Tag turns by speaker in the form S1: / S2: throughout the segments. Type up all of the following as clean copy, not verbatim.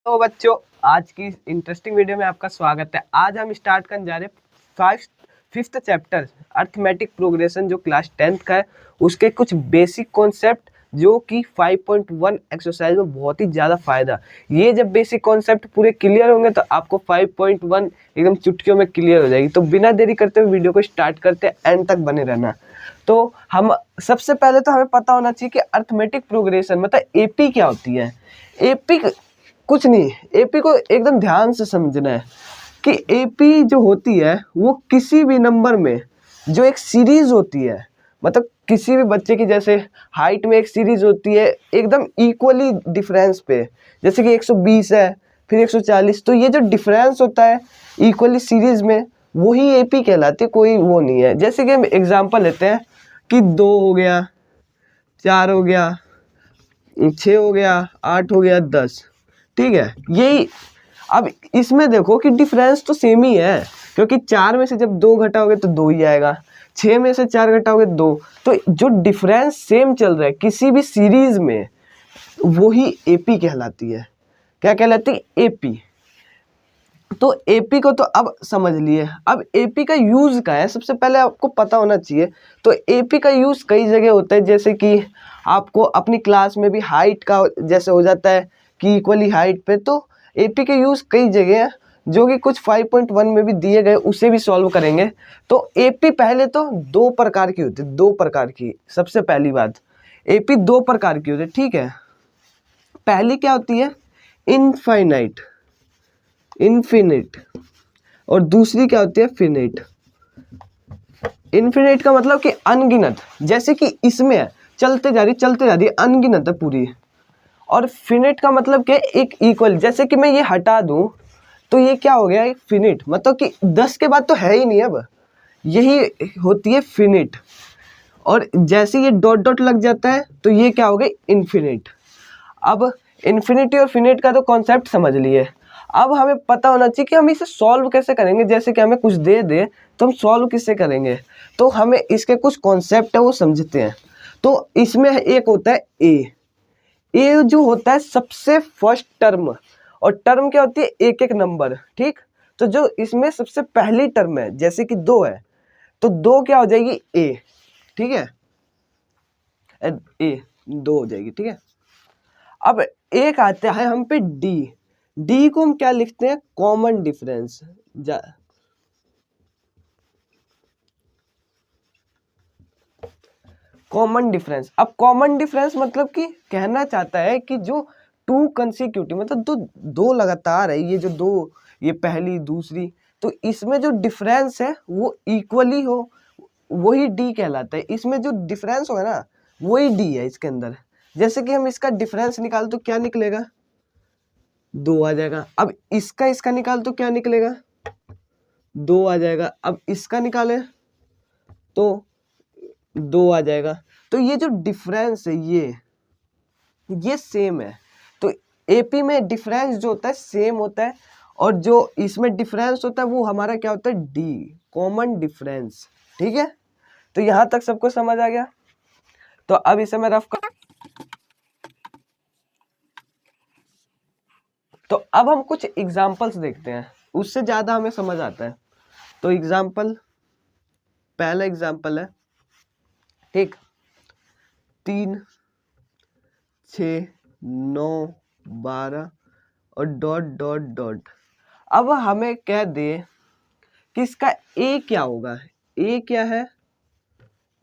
S1: तो बच्चों, आज की इंटरेस्टिंग वीडियो में आपका स्वागत है। आज हम स्टार्ट करने जा रहे हैं फिफ्थ चैप्टर अर्थमेटिक प्रोग्रेशन, जो क्लास 10th का है, उसके कुछ बेसिक कॉन्सेप्ट जो कि 5.1 एक्सरसाइज में बहुत ही ज़्यादा फायदा। ये जब बेसिक कॉन्सेप्ट पूरे क्लियर होंगे तो आपको 5.1 एकदम चुटकियों में क्लियर हो जाएगी। तो बिना देरी करते हुए वीडियो को स्टार्ट करते हैं, एंड तक बने रहना। तो हम सबसे पहले तो हमें पता होना चाहिए कि अर्थमेटिक प्रोग्रेशन मतलब एपी क्या होती है। एपी कुछ नहीं, एपी को एकदम ध्यान से समझना है कि एपी जो होती है वो किसी भी नंबर में जो एक सीरीज होती है, मतलब किसी भी बच्चे की जैसे हाइट में एक सीरीज होती है एकदम इक्वली डिफरेंस पे, जैसे कि 120 है फिर 140, तो ये जो डिफरेंस होता है इक्वली सीरीज में वही एपी कहलाती है, कोई वो नहीं है। जैसे कि हम एग्जांपल लेते हैं कि 2 हो गया, 4 हो गया, 6 हो गया, 8 हो गया, 10, ठीक है। यही अब इसमें देखो कि डिफरेंस तो सेम ही है, क्योंकि 4 में से जब 2 घटाओगे तो 2 ही आएगा, 6 में से 4 घटाओगे 2, तो जो डिफरेंस सेम चल रहा है किसी भी सीरीज में वही एपी कहलाती है। क्या कहलाती है? एपी। तो एपी को तो अब समझ लिए। अब एपी का यूज क्या है सबसे पहले आपको पता होना चाहिए। तो एपी का यूज कई जगह होता है, जैसे कि आपको अपनी क्लास में भी हाइट का जैसे हो जाता है कि इक्वली हाइट पे, तो एपी के यूज कई जगह है जो कि कुछ 5.1 में भी दिए गए, उसे भी सॉल्व करेंगे। तो एपी पहले तो 2 प्रकार की होती है, 2 प्रकार की। सबसे पहली बात, एपी 2 प्रकार की होती है, ठीक है। पहली क्या होती है? इनफाइनाइट, इन्फिनिट, और दूसरी क्या होती है? फिनिट। इन्फिनिट का मतलब कि अनगिनत, जैसे कि इसमें है चलते जा रही अनगिनत है पूरी। और फिनिट का मतलब कि एक इक्वल, जैसे कि मैं ये हटा दूं तो ये क्या हो गया? फिनिट, मतलब कि 10 के बाद तो है ही नहीं, अब यही होती है फिनिट। और जैसे ये डॉट डॉट लग जाता है तो ये क्या हो गई? इन्फिनिट। अब इन्फिनिटी और फिनिट का तो कॉन्सेप्ट समझ लिए। अब हमें पता होना चाहिए कि हम इसे सॉल्व कैसे करेंगे। जैसे कि हमें कुछ दे दे तो हम सॉल्व किससे करेंगे, तो हमें इसके कुछ कॉन्सेप्ट है वो समझते हैं। तो इसमें एक होता है ए जो होता है सबसे फर्स्ट टर्म, और टर्म क्या होती है? एक एक नंबर, ठीक। तो जो इसमें सबसे पहली टर्म है, जैसे कि 2 है, तो 2 क्या हो जाएगी? ए, ठीक है। ए 2 हो जाएगी, ठीक है। अब एक आता है हम पे डी। डी को हम क्या लिखते हैं? Common difference. कॉमन डिफरेंस, अब कॉमन डिफरेंस मतलब कि कहना चाहता है कि जो 2 कंसेक्यूटिव, मतलब दो लगातार है, ये जो 2, ये पहली दूसरी, तो इसमें जो डिफरेंस है वो इक्वली हो, वही डी कहलाता है। इसमें जो डिफरेंस होगा ना वही डी है इसके अंदर। जैसे कि हम इसका डिफरेंस निकाल तो क्या निकलेगा? 2 आ जाएगा। अब इसका निकाल तो क्या निकलेगा? 2 आ जाएगा। अब इसका निकाले तो 2 आ जाएगा। तो ये जो डिफरेंस है ये सेम है। तो एपी में डिफरेंस जो होता है सेम होता है, और जो इसमें डिफरेंस होता है वो हमारा क्या होता है? डी, कॉमन डिफरेंस, ठीक है। तो यहां तक सबको समझ आ गया। तो अब इसे मैं रफ कर, तो अब हम कुछ एग्जांपल्स देखते हैं, उससे ज्यादा हमें समझ आता है। तो एग्जांपल, पहला एग्जांपल है, ठीक, 3, 6, 9, 12 और डॉट डॉट डॉट। अब हमें कह दे कि इसका ए क्या होगा, ए क्या है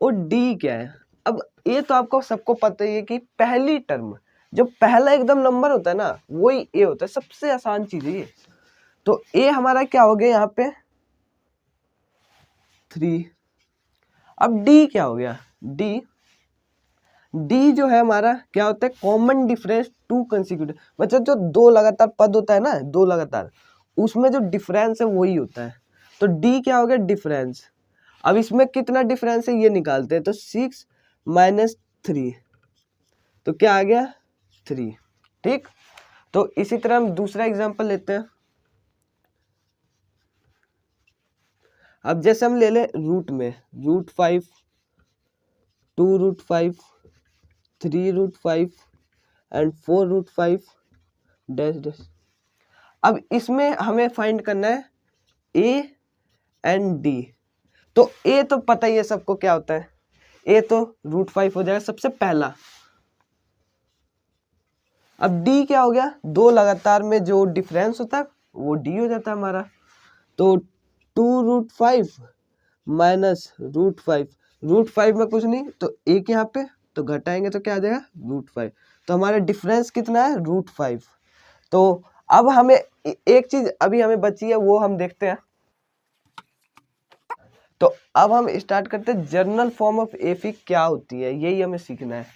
S1: और डी क्या है। अब ए तो आपको सबको पता ही है कि पहली टर्म, जो पहला एकदम नंबर होता है ना वही ए होता है, सबसे आसान चीज है ये। तो ए हमारा क्या हो गया यहाँ पे? 3। अब डी क्या हो गया? डी जो है हमारा क्या होता है? कॉमन डिफरेंस 2 कंसेक्यूटिव, मतलब जो 2 लगातार पद होता है ना, 2 लगातार, उसमें जो डिफरेंस है वही होता है। तो डी क्या हो गया? डिफरेंस। अब इसमें कितना डिफरेंस है ये निकालते हैं, तो 6 माइनस 3, तो क्या आ गया? 3, ठीक। तो इसी तरह हम दूसरा एग्जांपल लेते हैं। अब जैसे हम ले लें रूट में, √5, 2√5, 3√5 एंड 4√5 डैश डैश। अब इसमें हमें फाइंड करना है ए एंड डी। तो ए तो पता ही है सबको क्या होता है, ए तो √5 हो जाएगा सबसे पहला। अब डी क्या हो गया, दो लगातार में जो डिफरेंस होता है वो डी हो जाता है हमारा। तो 2√5 माइनस √5, √5 में कुछ नहीं तो एक यहाँ पे, तो घटाएंगे तो क्या आ जाएगा √5। तो हमारा डिफरेंस कितना है √5। तो अब हमें एक चीज अभी हमें बची है वो हम देखते हैं। तो अब हम स्टार्ट करते हैं, जनरल फॉर्म ऑफ एपी क्या होती है, यही हमें सीखना है।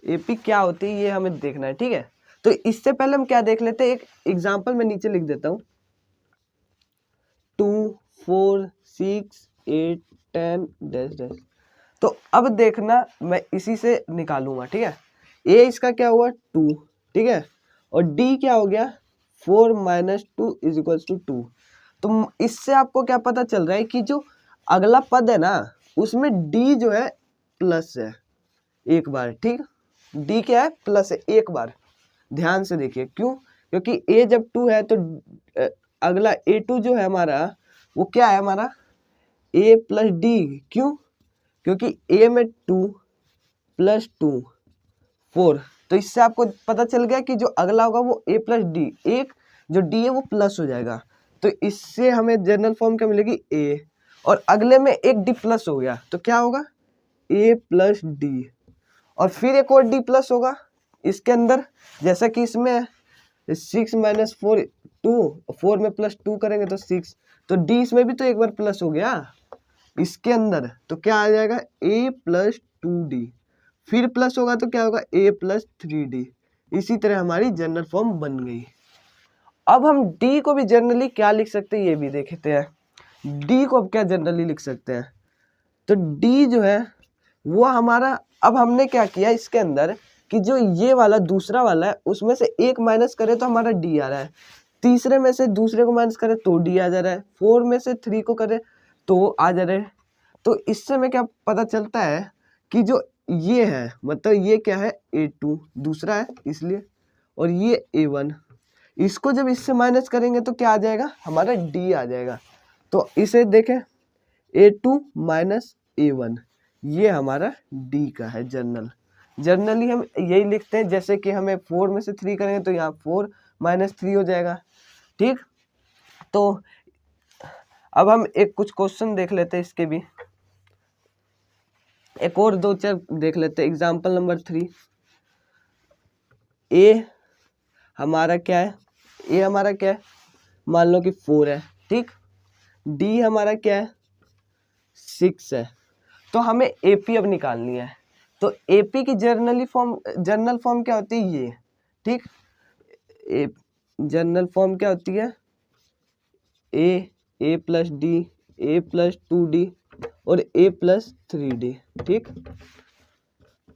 S1: एपी क्या होती है ये हमें देखना है, ठीक है। तो इससे पहले हम क्या देख लेते हैं, एक एग्जांपल मैं नीचे लिख देता हूं। 2 4 6 8 10 डैश डैश। तो अब देखना मैं इसी से निकालूंगा, ठीक है। ए इसका क्या हुआ 2, ठीक है, और डी क्या हो गया 4 माइनस 2 इज इक्वल्स टू 2। तो इससे आपको क्या पता चल रहा है कि जो अगला पद है ना उसमें डी जो है प्लस है एक बार, ठीक। डी क्या है प्लस है एक बार, ध्यान से देखिए क्यों, क्योंकि ए जब 2 है तो अगला A2 जो है हमारा वो क्या है हमारा a प्लस डी। क्यों, क्योंकि a में 2 प्लस 2 4। तो इससे आपको पता चल गया कि जो अगला होगा वो a प्लस डी, एक जो d है वो प्लस हो जाएगा। तो इससे हमें जनरल फॉर्म क्या मिलेगी a, और अगले में एक d प्लस हो गया तो क्या होगा a प्लस डी, और फिर एक और d प्लस होगा इसके अंदर, जैसा कि इसमें 6 माइनस 4 2, 4 में प्लस 2 करेंगे तो 6, तो d इसमें भी तो एक बार प्लस हो गया इसके अंदर, तो क्या आ जाएगा a प्लस 2d, फिर प्लस होगा तो क्या होगा a प्लस 3d। इसी तरह हमारी जनरल फॉर्म बन गई। अब हम d को भी जनरली क्या लिख सकते हैं ये भी देखते हैं। d को अब क्या जनरली लिख सकते हैं, तो d जो है वो हमारा, अब हमने क्या किया इसके अंदर कि जो ये वाला दूसरा वाला है उसमें से एक माइनस करे तो हमारा d आ रहा है, तीसरे में से दूसरे को माइनस करे तो d आ जा रहा है, 4 में से 3 को करे तो आ जा रहे हैं। तो इससे हमें क्या पता चलता है कि जो ये है मतलब ये क्या है A2 दूसरा है इसलिए, और ये A1, इसको जब इससे माइनस करेंगे तो क्या आ जाएगा हमारा D आ जाएगा। तो इसे देखें A2 माइनस A1, ये हमारा D का है जनरली हम यही लिखते हैं, जैसे कि हमें 4 में से 3 करेंगे तो यहाँ 4 माइनस 3 हो जाएगा, ठीक। तो अब हम एक कुछ क्वेश्चन देख लेते हैं, इसके भी एक और दो चार देख लेते हैं। एग्जाम्पल नंबर 3, ए हमारा क्या है, ए हमारा क्या है मान लो कि 4 है, ठीक। डी हमारा क्या है 6 है। तो हमें एपी अब निकालनी है। तो एपी की जनरल फॉर्म क्या होती है ये, ठीक। जनरल फॉर्म क्या होती है ए प्लस डी, ए प्लस 2d और a प्लस 3d, ठीक।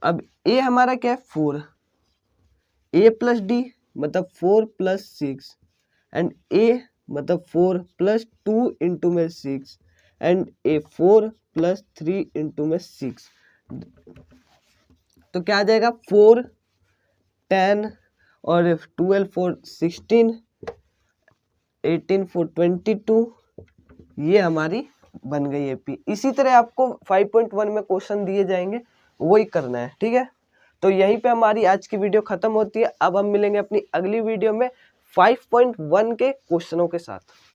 S1: अब a हमारा क्या है 4, a प्लस डी मतलब 4 प्लस 6 एंड a मतलब 4 प्लस 2 इंटू में 6 एंड a 4 प्लस 3 इंटू में 6। तो क्या आ जाएगा 4 10 और 12 4 16 18 4 22, ये हमारी बन गई एपी। इसी तरह आपको 5.1 में क्वेश्चन दिए जाएंगे वही करना है, ठीक है। तो यहीं पे हमारी आज की वीडियो खत्म होती है। अब हम मिलेंगे अपनी अगली वीडियो में 5.1 के क्वेश्चनों के साथ।